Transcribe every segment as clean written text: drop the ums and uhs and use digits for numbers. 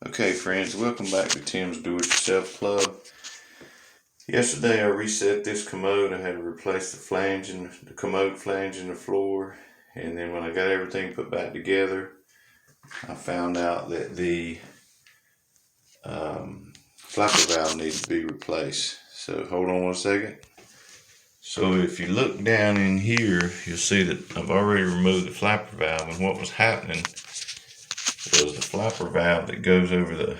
Okay friends, welcome back to Tim's Do-It-Yourself Club. Yesterday I reset this commode. I had to replace the commode flange in the floor, and then when I got everything put back together, I found out that the flapper valve needed to be replaced. So hold on one second. So if you look down in here, you'll see that I've already removed the flapper valve, and what was happening was the flapper valve that goes over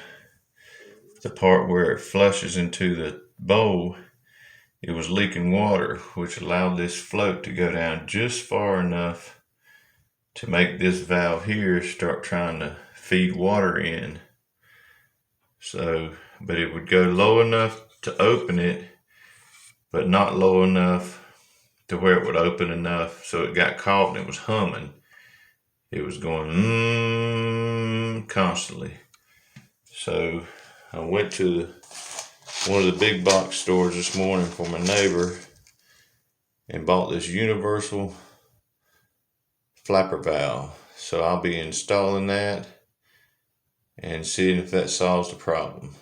the part where it flushes into the bowl, it was leaking water, which allowed this float to go down just far enough to make this valve here start trying to feed water in. So, but it would go low enough to open it, but not low enough to where it would open enough so it got caught and it was humming. It was going constantly. So I went to one of the big box stores this morning for my neighbor and bought this universal flapper valve. So I'll be installing that and seeing if that solves the problem.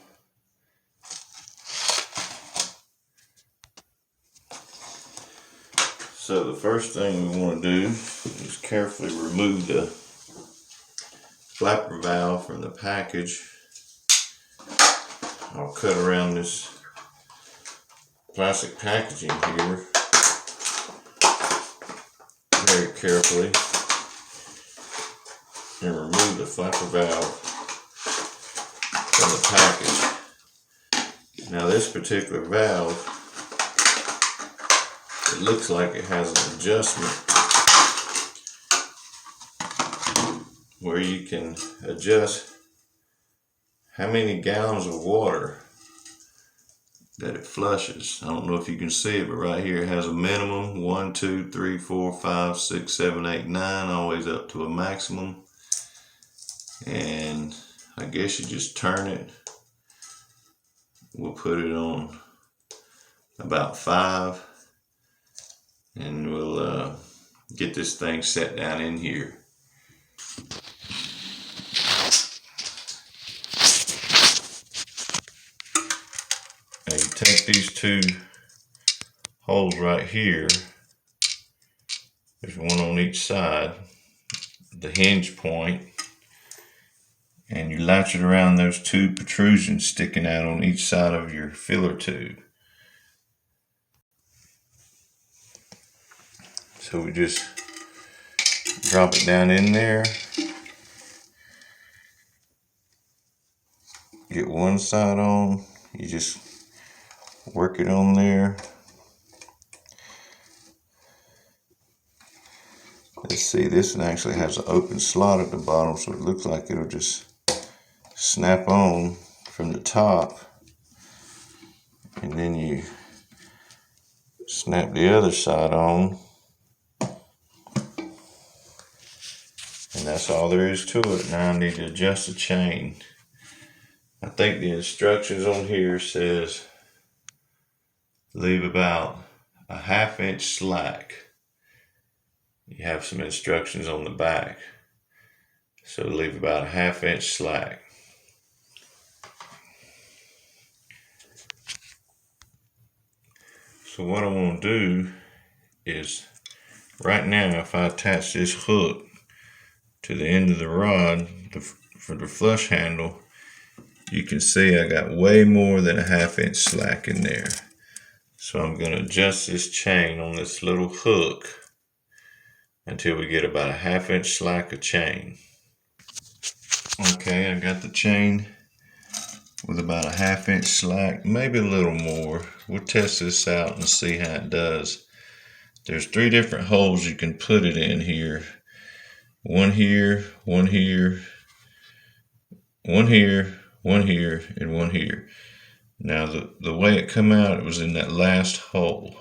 So the first thing we want to do is carefully remove the flapper valve from the package. I'll cut around this plastic packaging here very carefully and remove the flapper valve from the package. Now this particular valve, it looks like it has an adjustment where you can adjust how many gallons of water that it flushes. I don't know if you can see it, but right here it has a minimum 1, 2, 3, 4, 5, 6, 7, 8, 9, always up to a maximum. And I guess you just turn it. We'll put it on about 5, and we'll get this thing set down in here. Now you take these two holes right here, there's one on each side, the hinge point, and you latch it around those two protrusions sticking out on each side of your filler tube. So we just drop it down in there, get one side on, you just work it on there. Let's see, this one actually has an open slot at the bottom, so it looks like it'll just snap on from the top, and then you snap the other side on, and that's all there is to it. Now I need to adjust the chain. I think the instructions on here says leave about a 1/2 inch slack. You have some instructions on the back, so leave about a 1/2 inch slack. So what I want to do is, right now if I attach this hook to the end of the rod for the flush handle, you can see I got way more than a 1/2 inch slack in there. So I'm going to adjust this chain on this little hook until we get about a 1/2 inch slack of chain. Okay, I got the chain with about a 1/2 inch slack, maybe a little more. We'll test this out and see how it does. There's 3 different holes you can put it in here. One here, one here, one here, one here, and one here. Now the way it come out, it was in that last hole.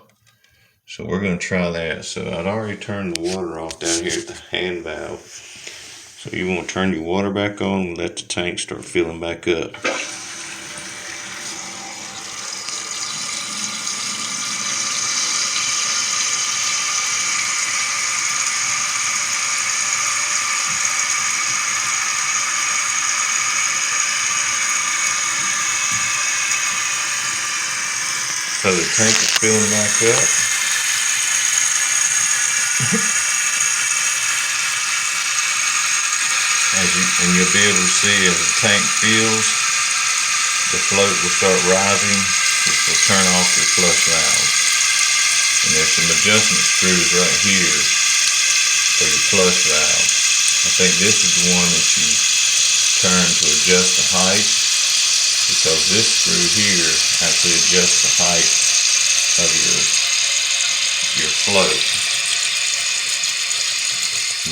So we're going to try that. So I'd already turned the water off down here at the hand valve. So you want to turn your water back on and let the tank start filling back up. So the tank is filling back up. And you'll be able to see as the tank fills, the float will start rising, which will turn off your flush valve. And there's some adjustment screws right here for your flush valve. I think this is the one that you turn to adjust the height, because this screw here actually adjusts the height of your float.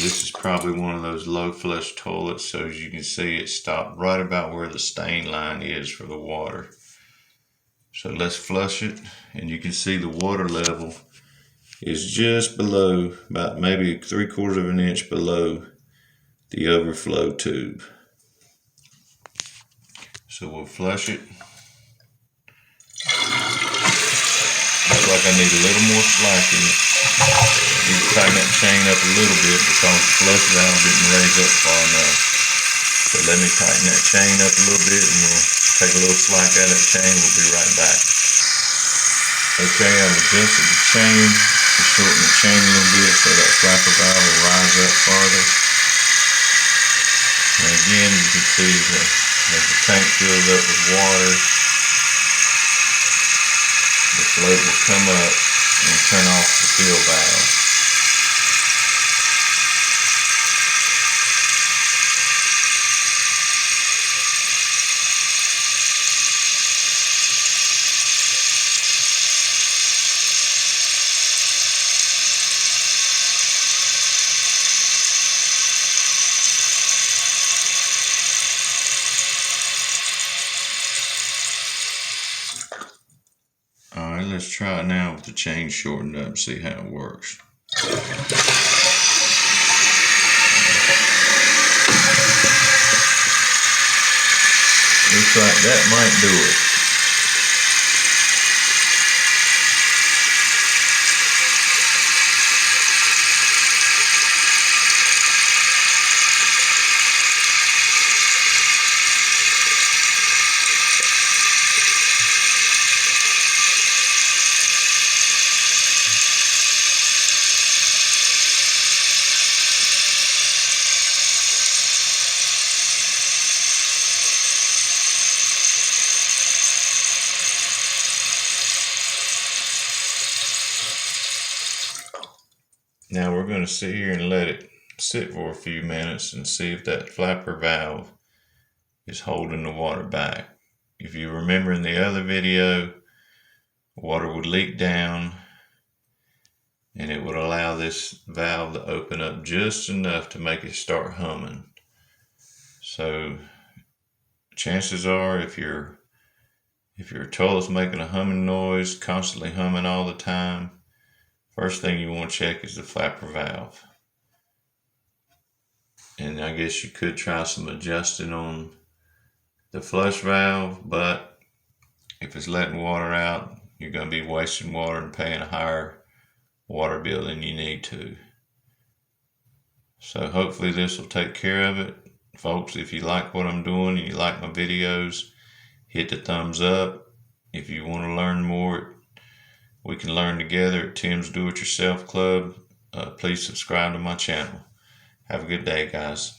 This is probably one of those low flush toilets, so as you can see, it stopped right about where the stain line is for the water. So let's flush it, and you can see the water level is just below, about maybe 3/4 of an inch below the overflow tube. So we'll flush it. Looks like I need a little more slack in it. You can tighten that chain up a little bit because the flush valve didn't raise up far enough. So let me tighten that chain up a little bit, and we'll take a little slack out of that chain. We'll be right back. Okay, I've adjusted the chain. To shorten the chain a little bit so that flapper valve will rise up farther. And again, you can see as the tank fills up with water, the float will come up and turn off the fill valve. Alright, let's try it now with the chain shortened up, see how it works. Looks like that might do it. Now we're going to sit here and let it sit for a few minutes and see if that flapper valve is holding the water back. If you remember in the other video, water would leak down and it would allow this valve to open up just enough to make it start humming. So chances are if your toilet's making a humming noise, constantly humming all the time, first thing you want to check is the flapper valve. And I guess you could try some adjusting on the flush valve, but if it's letting water out, you're going to be wasting water and paying a higher water bill than you need to. So hopefully this will take care of it. Folks, if you like what I'm doing and you like my videos, hit the thumbs up. If you want to learn more, we can learn together at Tim's Do It Yourself Club. Please subscribe to my channel. Have a good day, guys.